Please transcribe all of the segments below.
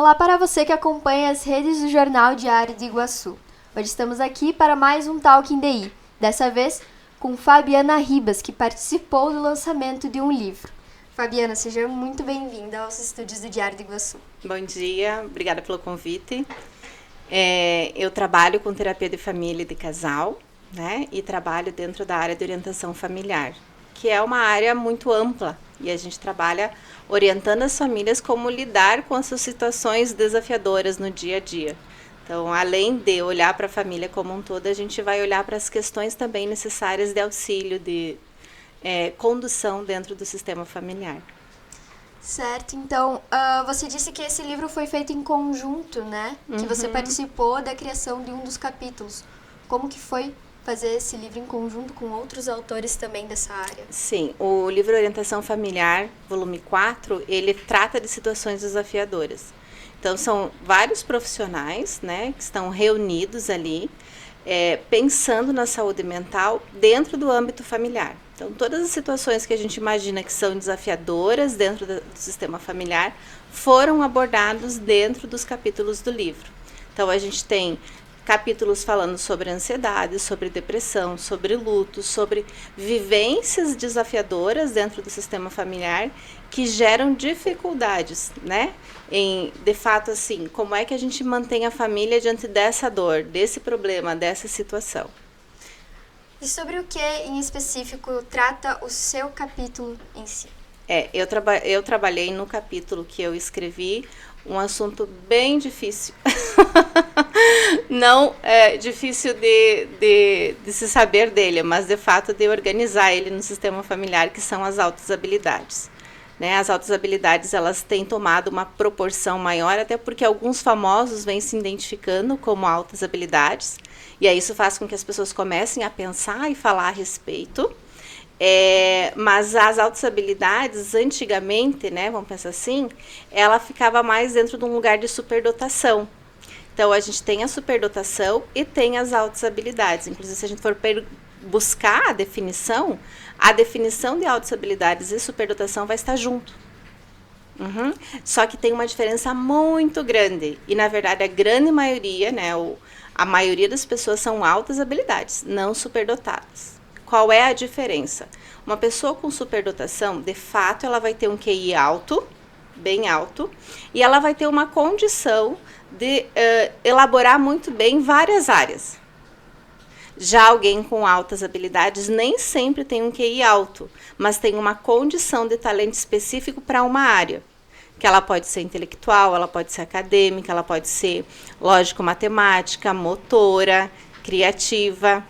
Olá para você que acompanha as redes do Jornal Diário de Iguaçu. Hoje estamos aqui para mais um Talk in DI, dessa vez com Fabiana Ribas, que participou do lançamento de um livro. Fabiana, seja muito bem-vinda aos estúdios do Diário de Iguaçu. Bom dia, obrigada pelo convite. Eu trabalho com terapia de família e de casal, né? E trabalho dentro da área de orientação familiar, que é uma área muito ampla. E a gente trabalha orientando as famílias como lidar com as suas situações desafiadoras no dia a dia. Então, além de olhar para a família como um todo, a gente vai olhar para as questões também necessárias de auxílio, de condução dentro do sistema familiar. Certo, então, você disse que esse livro foi feito em conjunto, né? Que você participou da criação de um dos capítulos. Como que foi fazer esse livro em conjunto com outros autores também dessa área? Sim, o livro Orientação Familiar, volume 4, ele trata de situações desafiadoras. Então, são vários profissionais, né, que estão reunidos ali, pensando na saúde mental dentro do âmbito familiar. Então, todas as situações que a gente imagina que são desafiadoras dentro do sistema familiar foram abordados dentro dos capítulos do livro. Então, a gente tem capítulos falando sobre ansiedade, sobre depressão, sobre luto, sobre vivências desafiadoras dentro do sistema familiar que geram dificuldades, né? De fato, assim, como é que a gente mantém a família diante dessa dor, desse problema, dessa situação. E sobre o que, em específico, trata o seu capítulo em si? Eu trabalhei no capítulo que eu escrevi um assunto bem difícil. Não é difícil de se saber dele, mas de fato de organizar ele no sistema familiar, que são as altas habilidades. Né? As altas habilidades, elas têm tomado uma proporção maior, até porque alguns famosos vêm se identificando como altas habilidades, e aí isso faz com que as pessoas comecem a pensar e falar a respeito. Mas as altas habilidades, antigamente, né, vamos pensar assim, ela ficava mais dentro de um lugar de superdotação. Então, a gente tem a superdotação e tem as altas habilidades. Inclusive, se a gente for buscar a definição de altas habilidades e superdotação vai estar junto. Só que tem uma diferença muito grande. E, na verdade, a grande maioria, né, a maioria das pessoas são altas habilidades, não superdotadas. Qual é a diferença? Uma pessoa com superdotação, de fato, ela vai ter um QI alto, bem alto, e ela vai ter uma condição de elaborar muito bem várias áreas. Já alguém com altas habilidades nem sempre tem um QI alto, mas tem uma condição de talento específico para uma área. Que ela pode ser intelectual, ela pode ser acadêmica, ela pode ser lógico-matemática, motora, criativa.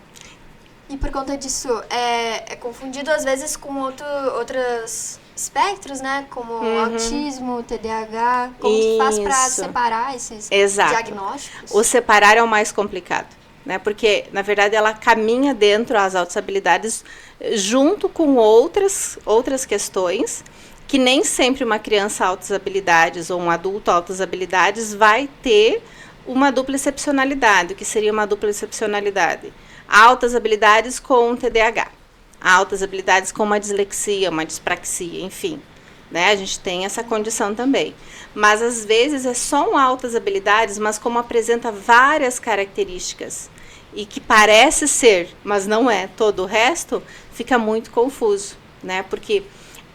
E por conta disso, é confundido às vezes com outros espectros, né? Como autismo, TDAH. Como que faz para separar esses diagnósticos? O separar é o mais complicado, né? Porque, na verdade, ela caminha dentro das altas habilidades junto com outras questões que nem sempre uma criança altas habilidades ou um adulto altas habilidades vai ter uma dupla excepcionalidade. O que seria uma dupla excepcionalidade? Altas habilidades com TDAH, altas habilidades com uma dislexia, uma dispraxia, enfim. Né? A gente tem essa condição também. Mas, às vezes, é só altas habilidades, mas como apresenta várias características e que parece ser, mas não é, todo o resto, fica muito confuso. Né? Porque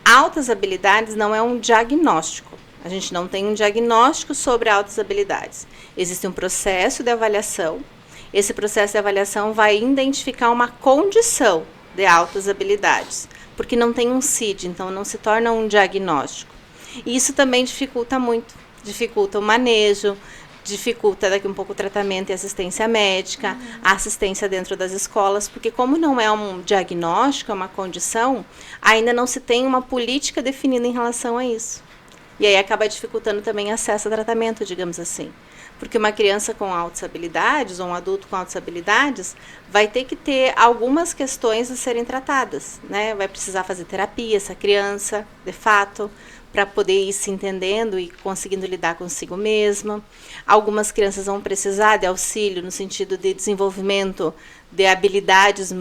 altas habilidades não é um diagnóstico. A gente não tem um diagnóstico sobre altas habilidades. Existe um processo de avaliação. Esse processo de avaliação vai identificar uma condição de altas habilidades, porque não tem um CID, então não se torna um diagnóstico. E isso também dificulta muito, dificulta o manejo, dificulta daqui um pouco o tratamento e assistência médica, a assistência dentro das escolas, porque como não é um diagnóstico, é uma condição, ainda não se tem uma política definida em relação a isso. E aí acaba dificultando também acesso a tratamento, digamos assim. Porque uma criança com altas habilidades, ou um adulto com altas habilidades, vai ter que ter algumas questões a serem tratadas, né? Vai precisar fazer terapia, essa criança, de fato, para poder ir se entendendo e conseguindo lidar consigo mesma. Algumas crianças vão precisar de auxílio no sentido de desenvolvimento de habilidades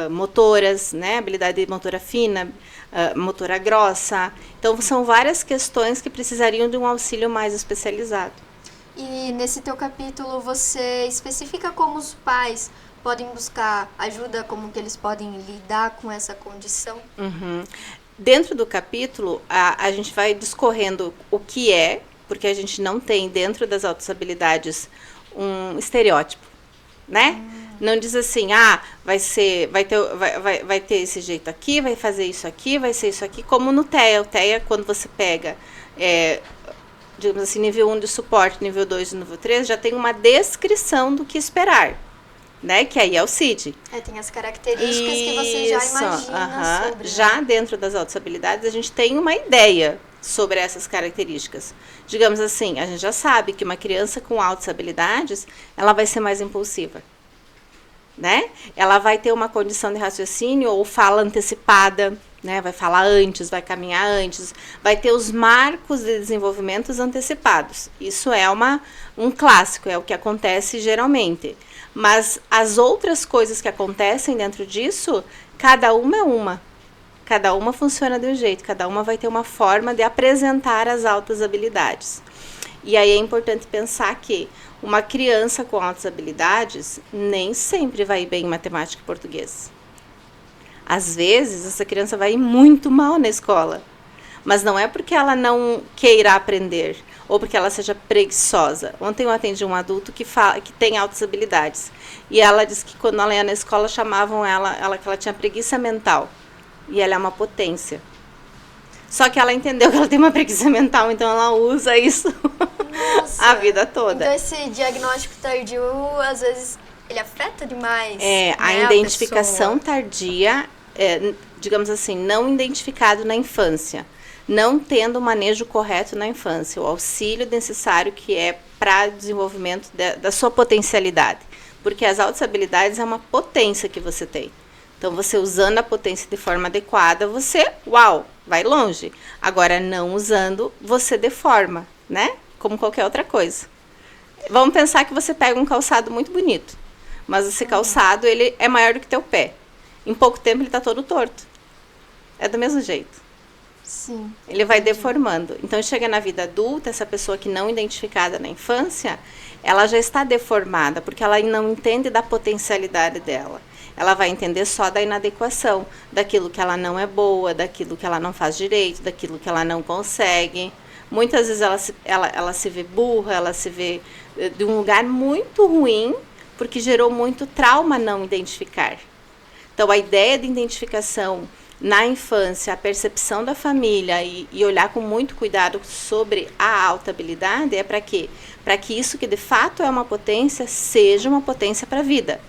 motoras, né? Habilidade motora fina, motora grossa. Então, são várias questões que precisariam de um auxílio mais especializado. E nesse teu capítulo você especifica como os pais podem buscar ajuda, como que eles podem lidar com essa condição? Dentro do capítulo, a gente vai discorrendo o que é, porque a gente não tem dentro das autossabilidades um estereótipo, né? Não diz assim, vai ter esse jeito aqui, vai fazer isso aqui, vai ser isso aqui, como no TEA. O TEA, quando você pega, digamos assim, nível 1 de suporte, nível 2 e nível 3, já tem uma descrição do que esperar, né? Que aí é o CID. Tem as características que você já imagina sobre. Já dentro das autossabilidades, a gente tem uma ideia sobre essas características. Digamos assim, a gente já sabe que uma criança com autossabilidades, ela vai ser mais impulsiva, né? Ela vai ter uma condição de raciocínio ou fala antecipada, né? Vai falar antes, vai caminhar antes, vai ter os marcos de desenvolvimento antecipados. Isso é um clássico, é o que acontece geralmente. Mas as outras coisas que acontecem dentro disso, cada uma é uma. Cada uma funciona de um jeito, cada uma vai ter uma forma de apresentar as altas habilidades. E aí é importante pensar que uma criança com altas habilidades nem sempre vai bem em matemática e português. Às vezes, essa criança vai ir muito mal na escola. Mas não é porque ela não queira aprender ou porque ela seja preguiçosa. Ontem eu atendi um adulto que tem altas habilidades. E ela disse que quando ela ia na escola, chamavam ela que ela tinha preguiça mental. E ela é uma potência. Só que ela entendeu que ela tem uma preguiça mental, então ela usa isso a vida toda. Então esse diagnóstico tardio, às vezes, ele afeta demais, a identificação tardia, digamos assim, não identificado na infância. Não tendo o manejo correto na infância, o auxílio necessário que é para o desenvolvimento da sua potencialidade. Porque as altas habilidades é uma potência que você tem. Então, você usando a potência de forma adequada, você, vai longe. Agora, não usando, você deforma, né? Como qualquer outra coisa. Vamos pensar que você pega um calçado muito bonito, mas esse calçado, ele é maior do que teu pé. Em pouco tempo, ele está todo torto. É do mesmo jeito. Sim. Ele vai deformando. Então, chega na vida adulta, essa pessoa que não identificada na infância, ela já está deformada, porque ela não entende da potencialidade dela. Ela vai entender só da inadequação, daquilo que ela não é boa, daquilo que ela não faz direito, daquilo que ela não consegue. Muitas vezes ela se vê burra, ela se vê de um lugar muito ruim, porque gerou muito trauma não identificar. Então, a ideia de identificação na infância, a percepção da família e olhar com muito cuidado sobre a alta habilidade é para quê? Para que isso que de fato é uma potência, seja uma potência para a vida.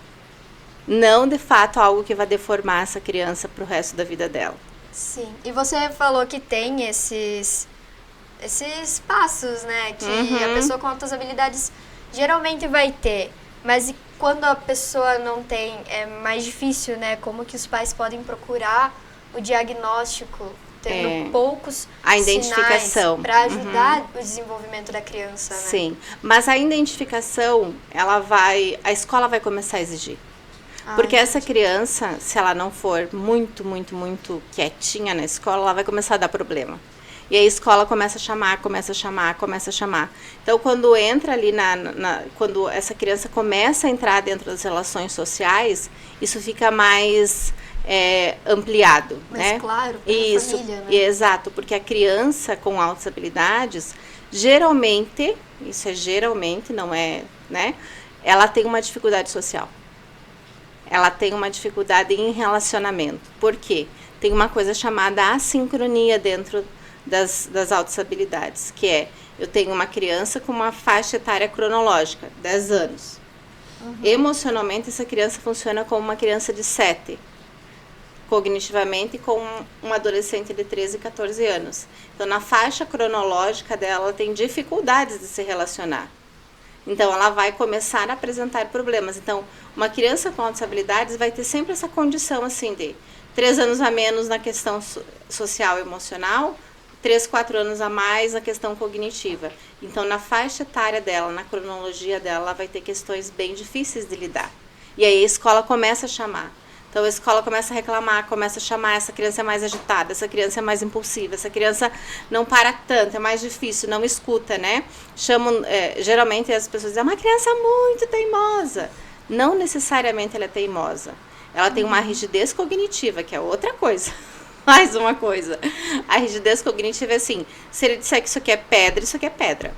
Não, de fato, algo que vai deformar essa criança para o resto da vida dela. Sim. E você falou que tem esses passos, né? Que a pessoa com altas habilidades geralmente vai ter. Mas e quando a pessoa não tem, é mais difícil, né? Como que os pais podem procurar o diagnóstico, tendo poucos a identificação para ajudar o desenvolvimento da criança, né? Sim. Mas a identificação, a escola vai começar a exigir. Porque essa criança, se ela não for muito, muito, muito quietinha na escola, ela vai começar a dar problema. E a escola começa a chamar. Então, quando entra ali quando essa criança começa a entrar dentro das relações sociais, isso fica mais ampliado. Mais claro para a família, né? Exato, porque a criança com altas habilidades, geralmente, isso é geralmente, não é, né? Ela tem uma dificuldade social. Ela tem uma dificuldade em relacionamento. Por quê? Tem uma coisa chamada assincronia dentro das altas habilidades, que é, eu tenho uma criança com uma faixa etária cronológica, 10 anos. Emocionalmente, essa criança funciona como uma criança de 7. Cognitivamente, com um adolescente de 13, 14 anos. Então, na faixa cronológica dela, ela tem dificuldades de se relacionar. Então, ela vai começar a apresentar problemas. Então, uma criança com altas habilidades vai ter sempre essa condição, assim, de 3 anos a menos na questão social e emocional, 3, 4 anos a mais na questão cognitiva. Então, na faixa etária dela, na cronologia dela, ela vai ter questões bem difíceis de lidar. E aí, a escola começa a chamar. Então a escola começa a reclamar, começa a chamar, essa criança é mais agitada, essa criança é mais impulsiva, essa criança não para tanto, é mais difícil, não escuta, né? Chamam, geralmente as pessoas dizem, é uma criança muito teimosa. Não necessariamente ela é teimosa. Ela tem uma rigidez cognitiva, que é outra coisa. Mais uma coisa. A rigidez cognitiva é assim, se ele disser que isso aqui é pedra.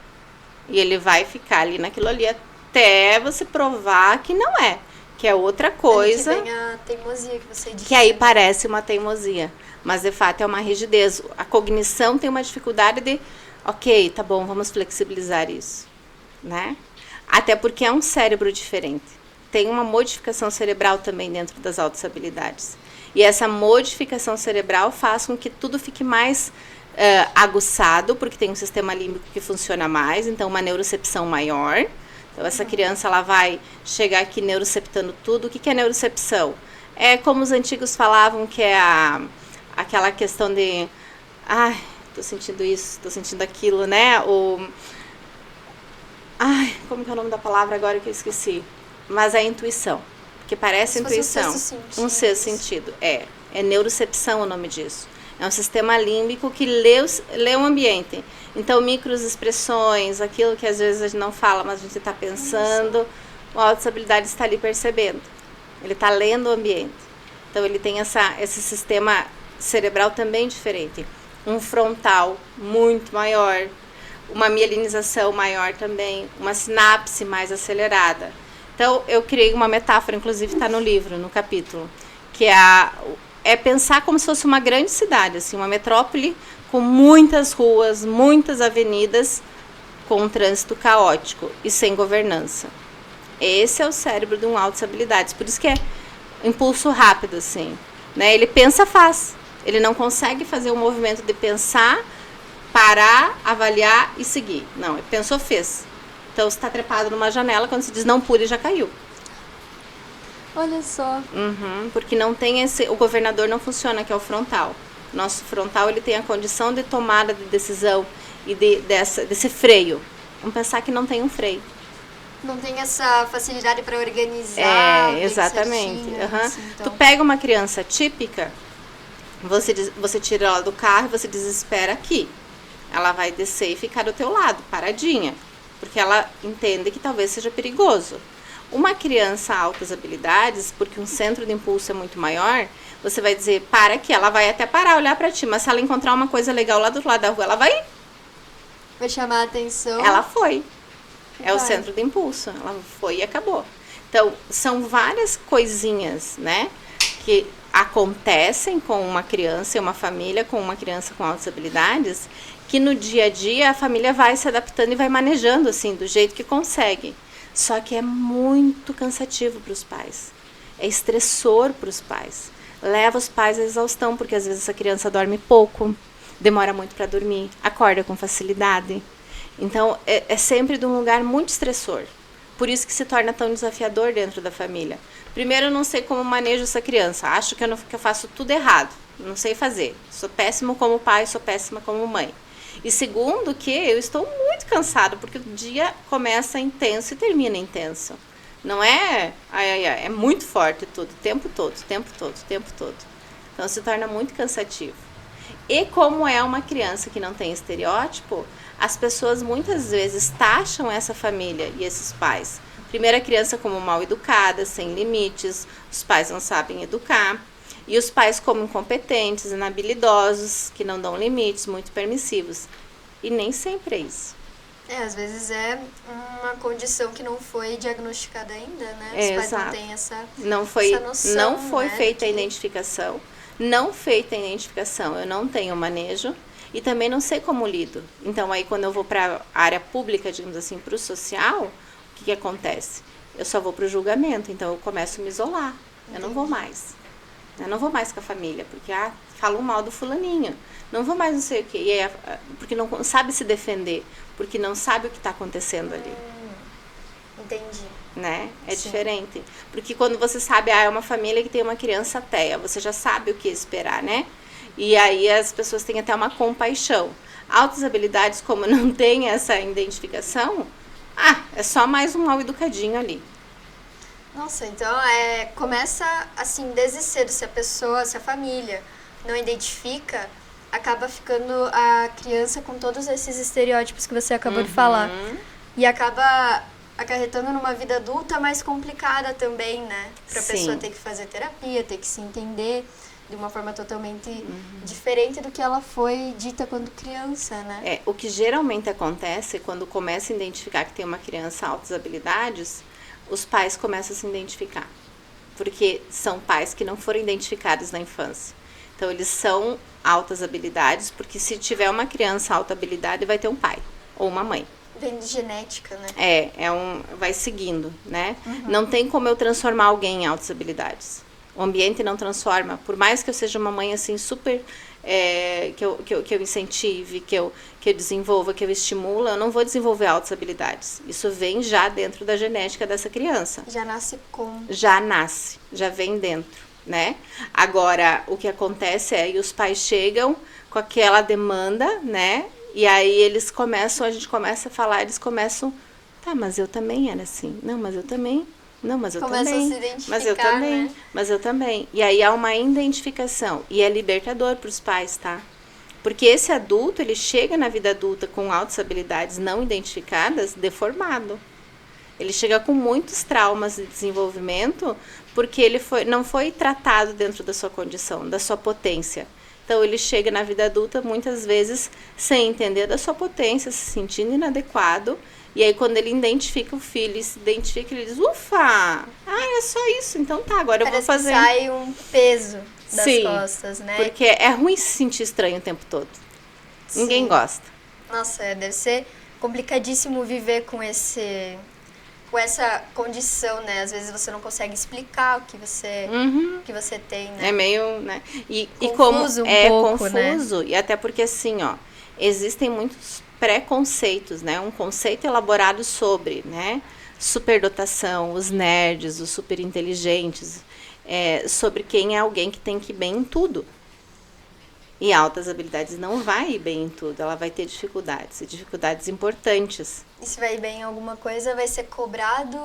E ele vai ficar ali naquilo ali até você provar que não é. Que é outra coisa. Aí que vem a teimosia que você disse. Que aí parece uma teimosia. Mas de fato é uma rigidez. A cognição tem uma dificuldade de, ok, tá bom, vamos flexibilizar isso. Né? Até porque é um cérebro diferente. Tem uma modificação cerebral também dentro das altas habilidades. E essa modificação cerebral faz com que tudo fique mais aguçado, porque tem um sistema límbico que funciona mais, então uma neurocepção maior. Então, essa criança ela vai chegar aqui neuroceptando tudo. O que é neurocepção? É como os antigos falavam, que é aquela questão de... Ai, tô sentindo isso, tô sentindo aquilo, né? Como que é o nome da palavra agora que eu esqueci? Mas a intuição. Que parece intuição. Um sexto sentido. É neurocepção o nome disso. É um sistema límbico que lê o ambiente. Então, microexpressões, aquilo que às vezes a gente não fala, mas a gente está pensando, o altas habilidades está ali percebendo. Ele está lendo o ambiente. Então, ele tem esse sistema cerebral também diferente. Um frontal muito maior, uma mielinização maior também, uma sinapse mais acelerada. Então, eu criei uma metáfora, inclusive está no livro, no capítulo, que é pensar como se fosse uma grande cidade, assim, uma metrópole com muitas ruas, muitas avenidas, com um trânsito caótico e sem governança. Esse é o cérebro de um altas habilidades, por isso que é impulso rápido, assim, né? Ele pensa, faz. Ele não consegue fazer o movimento de pensar, parar, avaliar e seguir. Não, ele pensou, fez. Então, você está trepado numa janela, quando se diz não pule, já caiu. Olha só. Porque não tem o governador não funciona, que é o frontal. Nosso frontal, ele tem a condição de tomada de decisão e desse freio. Vamos pensar que não tem um freio. Não tem essa facilidade para organizar. Exatamente. Assim, então. Tu pega uma criança típica, você tira ela do carro e você desespera aqui. Ela vai descer e ficar do teu lado, paradinha. Porque ela entende que talvez seja perigoso. Uma criança altas habilidades, porque um centro de impulso é muito maior, você vai dizer, para aqui, ela vai até parar, olhar para ti, mas se ela encontrar uma coisa legal lá do outro lado da rua, ela vai chamar a atenção. Ela foi. É o centro de impulso. Ela foi e acabou. Então, são várias coisinhas, né, que acontecem com uma criança e uma família, com uma criança com altas habilidades, que no dia a dia a família vai se adaptando e vai manejando, assim, do jeito que consegue. Só que é muito cansativo para os pais. É estressor para os pais. Leva os pais à exaustão, porque às vezes essa criança dorme pouco, demora muito para dormir, acorda com facilidade. Então, é sempre de um lugar muito estressor. Por isso que se torna tão desafiador dentro da família. Primeiro, eu não sei como manejo essa criança. Acho que eu faço tudo errado. Não sei fazer. Sou péssimo como pai, sou péssima como mãe. E segundo, que eu estou muito cansado, porque o dia começa intenso e termina intenso. Não é, é muito forte tudo, o tempo todo. Então se torna muito cansativo. E como é uma criança que não tem estereótipo, as pessoas muitas vezes taxam essa família e esses pais. Primeiro, a criança como mal educada, sem limites, os pais não sabem educar. E os pais como incompetentes, inabilidosos, que não dão limites, muito permissivos. E nem sempre é isso. Às vezes é uma condição que não foi diagnosticada ainda, né? Os pais não têm essa noção. Não foi feita a identificação. Não feita a identificação, eu não tenho manejo. E também não sei como lido. Então, aí quando eu vou para a área pública, digamos assim, para o social, o que acontece? Eu só vou para o julgamento. Então, eu começo a me isolar. Eu não vou mais. Eu não vou mais com a família, porque falam mal do fulaninho. Não vou mais não sei o quê. E porque não sabe se defender, porque não sabe o que está acontecendo ali. Entendi. Né? É diferente. Porque quando você sabe, é uma família que tem uma criança ateia, você já sabe o que esperar, né? E aí as pessoas têm até uma compaixão. Altas habilidades, como não tem essa identificação, é só mais um mal educadinho ali. Nossa, então começa assim desde cedo, se a família não identifica, acaba ficando a criança com todos esses estereótipos que você acabou de falar. E acaba acarretando numa vida adulta mais complicada também, né? Pra pessoa ter que fazer terapia, ter que se entender de uma forma totalmente diferente do que ela foi dita quando criança, né? O que geralmente acontece quando começa a identificar que tem uma criança altas habilidades, os pais começam a se identificar. Porque são pais que não foram identificados na infância. Então, eles são altas habilidades, porque se tiver uma criança alta habilidade, vai ter um pai ou uma mãe. Vem de genética, né? Vai seguindo, né? Não tem como eu transformar alguém em altas habilidades. O ambiente não transforma. Por mais que eu seja uma mãe assim super... que eu incentive, que eu desenvolva, que eu estimula, eu não vou desenvolver altas habilidades. Isso vem já dentro da genética dessa criança. Já nasce com... Já vem dentro, né? Agora, o que acontece é que os pais chegam com aquela demanda, né? E aí a gente começa a falar, eles começam, tá, mas eu também era assim. Não, mas eu também... Não, mas eu Começa também. A se identificar, mas eu também. Né? Mas eu também. E aí há uma identificação. E é libertador para os pais, tá? Porque esse adulto, ele chega na vida adulta com altas habilidades não identificadas, deformado. Ele chega com muitos traumas de desenvolvimento, porque ele não foi tratado dentro da sua condição, da sua potência. Então, ele chega na vida adulta, muitas vezes, sem entender da sua potência, se sentindo inadequado. E aí, quando ele identifica o filho e se identifica, ele diz, ufa, é só isso, então tá, agora eu vou fazer. Que sai um peso das costas, né? Porque é ruim se sentir estranho o tempo todo. Sim. Ninguém gosta. Nossa, deve ser complicadíssimo viver com essa condição, né? Às vezes você não consegue explicar o que você tem, né? É meio, né? Confuso confuso, né? E até porque assim, existem muitos preconceitos, né? Um conceito elaborado sobre, né? Superdotação, os nerds, os superinteligentes, sobre quem é alguém que tem que ir bem em tudo. E altas habilidades não vai ir bem em tudo, ela vai ter dificuldades importantes. E se vai ir bem em alguma coisa, vai ser cobrado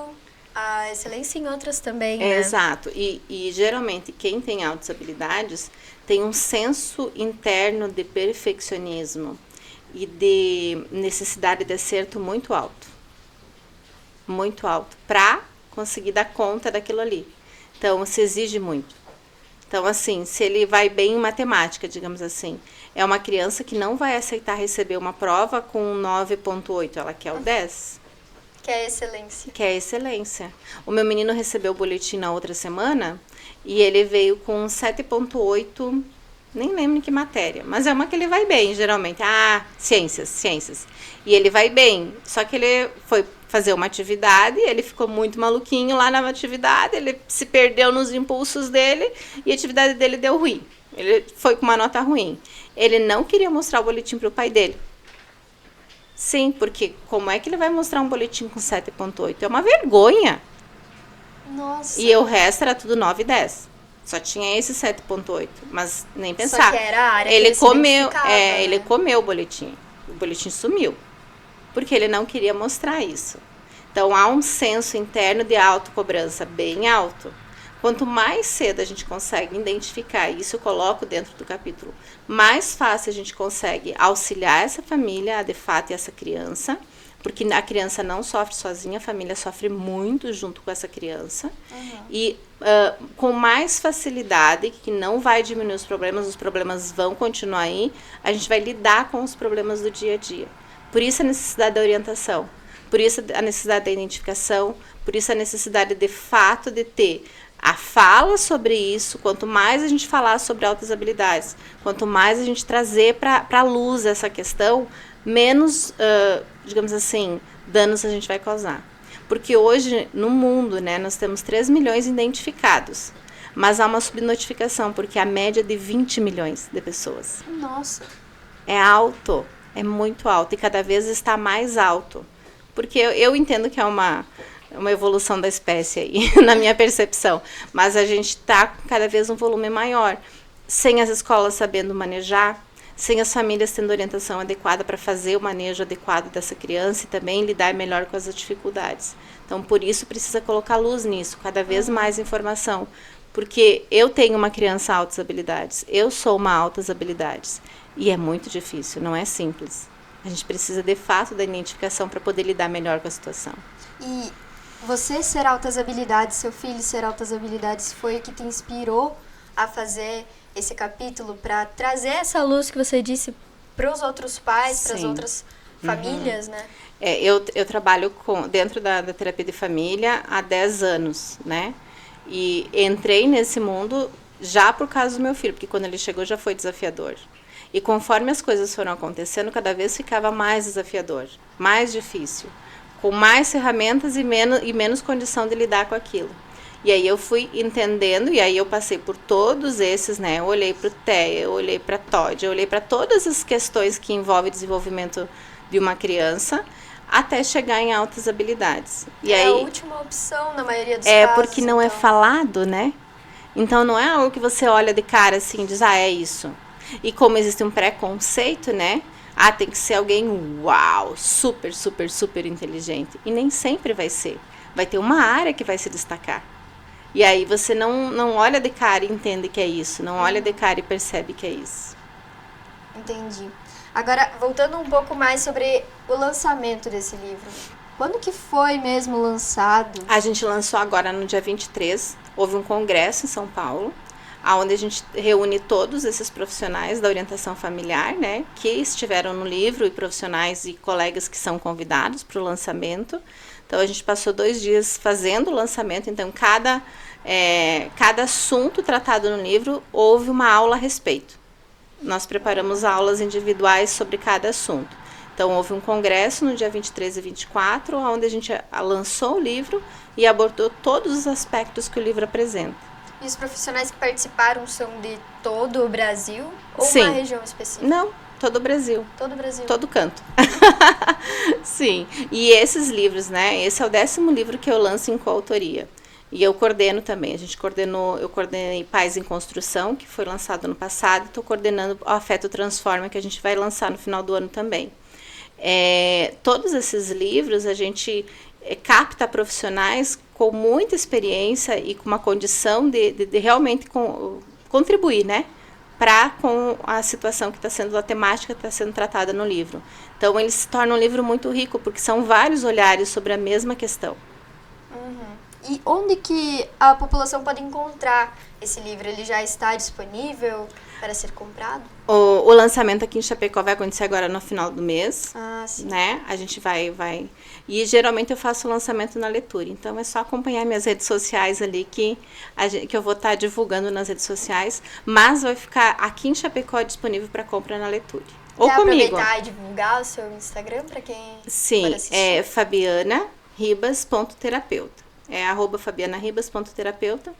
a excelência em outras também, né? Exato. E geralmente quem tem altas habilidades tem um senso interno de perfeccionismo e de necessidade de acerto muito alto para conseguir dar conta daquilo ali. Então, se exige muito. Então, assim, se ele vai bem em matemática, digamos assim, é uma criança que não vai aceitar receber uma prova com 9,8, ela quer o 10. Quer excelência. O meu menino recebeu o boletim na outra semana e ele veio com 7,8, nem lembro em que matéria, mas é uma que ele vai bem, geralmente. Ciências. E ele vai bem, só que ele foi fazer uma atividade, ele ficou muito maluquinho lá na atividade, ele se perdeu nos impulsos dele e a atividade dele deu ruim. Ele foi com uma nota ruim. Ele não queria mostrar o boletim para o pai dele. Sim, porque como é que ele vai mostrar um boletim com 7,8? É uma vergonha. Nossa. E o resto era tudo 9 e 10. Só tinha esse 7,8, mas nem pensar. Só que era a área ele que comeu, né? Ele comeu o boletim. O boletim sumiu. Porque ele não queria mostrar isso. Então, há um senso interno de autocobrança bem alto. Quanto mais cedo a gente consegue identificar, e isso eu coloco dentro do capítulo, mais fácil a gente consegue auxiliar essa família, de fato, e essa criança, porque a criança não sofre sozinha, a família sofre muito junto com essa criança. E com mais facilidade, que não vai diminuir os problemas vão continuar aí, a gente vai lidar com os problemas do dia a dia. Por isso a necessidade da orientação, por isso a necessidade da identificação, por isso a necessidade de fato de ter a fala sobre isso. Quanto mais a gente falar sobre altas habilidades, quanto mais a gente trazer para a luz essa questão, menos, digamos assim, danos a gente vai causar. Porque hoje, no mundo, né, nós temos 3 milhões identificados, mas há uma subnotificação, porque a média é de 20 milhões de pessoas. Nossa! É alto. É muito alto e cada vez está mais alto. Porque eu entendo que é uma evolução da espécie aí, na minha percepção. Mas a gente está com cada vez um volume maior. Sem as escolas sabendo manejar, sem as famílias tendo orientação adequada para fazer o manejo adequado dessa criança e também lidar melhor com as dificuldades. Então, por isso, precisa colocar luz nisso, cada vez mais informação. Porque eu tenho uma criança altas habilidades, eu sou uma altas habilidades. E é muito difícil, não é simples. A gente precisa, de fato, da identificação para poder lidar melhor com a situação. E você ser altas habilidades, seu filho ser altas habilidades, foi o que te inspirou a fazer esse capítulo para trazer essa luz que você disse para os outros pais, para as outras famílias, né? Eu trabalho dentro da terapia de família há 10 anos, né? E entrei nesse mundo já por causa do meu filho, porque quando ele chegou já foi desafiador. E conforme as coisas foram acontecendo, cada vez ficava mais desafiador, mais difícil, com mais ferramentas e menos condição de lidar com aquilo. E aí eu fui entendendo, e aí eu passei por todos esses, né? Eu olhei para o TEA, eu olhei para a TOD, eu olhei para todas as questões que envolvem o desenvolvimento de uma criança, até chegar em altas habilidades. E é aí, a última opção na maioria dos casos. É porque não é falado, né? Então não é algo que você olha de cara assim e diz, é isso. E como existe um preconceito, né? Tem que ser alguém, uau, super, super, super inteligente. E nem sempre vai ser. Vai ter uma área que vai se destacar. E aí você não olha de cara e entende que é isso. Não olha de cara e percebe que é isso. Entendi. Agora, voltando um pouco mais sobre o lançamento desse livro. Quando que foi mesmo lançado? A gente lançou agora no dia 23. Houve um congresso em São Paulo, onde a gente reúne todos esses profissionais da orientação familiar, né, que estiveram no livro, e profissionais e colegas que são convidados para o lançamento. Então, a gente passou 2 dias fazendo o lançamento. Então, cada assunto tratado no livro, houve uma aula a respeito. Nós preparamos aulas individuais sobre cada assunto. Então, houve um congresso no dia 23 e 24, onde a gente lançou o livro e abordou todos os aspectos que o livro apresenta. E os profissionais que participaram são de todo o Brasil ou Sim. uma região específica? Não, todo o Brasil. Todo o Brasil. Todo canto. Sim. E esses livros, né? Esse é o 10º livro que eu lanço em coautoria. E eu coordeno também. Eu coordenei Pais em Construção, que foi lançado ano passado. Estou coordenando o Afeto Transforma, que a gente vai lançar no final do ano também. Todos esses livros a gente capta profissionais com muita experiência e com uma condição de realmente contribuir, né? Com a situação que está sendo, a temática que está sendo tratada no livro. Então, ele se torna um livro muito rico, porque são vários olhares sobre a mesma questão. E onde que a população pode encontrar esse livro? Ele já está disponível para ser comprado? O lançamento aqui em Chapecó vai acontecer agora no final do mês. Sim. Né? A gente vai... E geralmente eu faço o lançamento na Leture. Então é só acompanhar minhas redes sociais ali que eu vou estar divulgando nas redes sociais. Mas vai ficar aqui em Chapecó disponível para compra na Leture. Ou comigo. Aproveitar e divulgar o seu Instagram para quem for assistir? É fabianaribas.terapeuta. É @fabianaribas.terapeuta.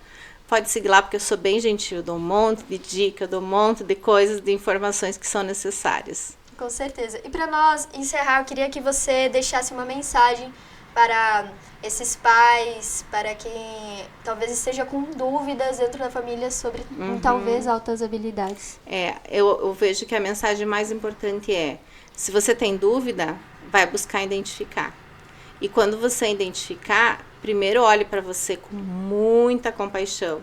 Pode seguir lá, porque eu sou bem gentil, dou um monte de dicas, dou um monte de coisas, de informações que são necessárias. Com certeza. E para nós encerrar, eu queria que você deixasse uma mensagem para esses pais, para quem talvez esteja com dúvidas dentro da família sobre talvez altas habilidades. Eu vejo que a mensagem mais importante se você tem dúvida, vai buscar identificar. E quando você identificar, primeiro olhe para você com muita compaixão.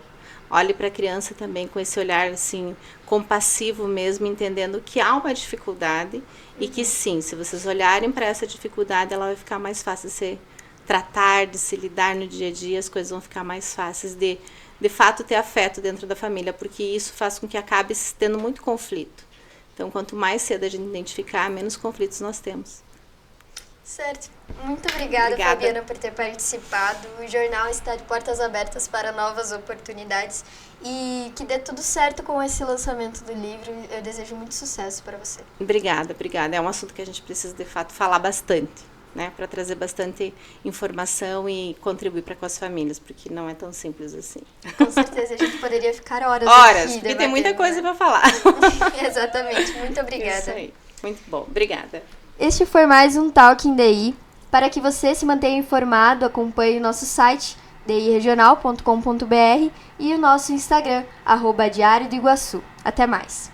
Olhe para a criança também com esse olhar assim, compassivo mesmo, entendendo que há uma dificuldade e que sim, se vocês olharem para essa dificuldade, ela vai ficar mais fácil de se tratar, de se lidar no dia a dia, as coisas vão ficar mais fáceis de fato ter afeto dentro da família, porque isso faz com que acabe tendo muito conflito. Então, quanto mais cedo a gente identificar, menos conflitos nós temos. Certo. Muito obrigada, Fabiana, por ter participado. O jornal está de portas abertas para novas oportunidades e que dê tudo certo com esse lançamento do livro. Eu desejo muito sucesso para você. Obrigada. É um assunto que a gente precisa, de fato, falar bastante, né? Para trazer bastante informação e contribuir para com as famílias, porque não é tão simples assim. Com certeza, a gente poderia ficar horas aqui, porque tem muita coisa para falar. Exatamente. Muito obrigada. Isso aí. Muito bom. Obrigada. Este foi mais um Talking DI. Para que você se mantenha informado, acompanhe o nosso site diregional.com.br e o nosso Instagram, @Diário do Iguaçu. Até mais!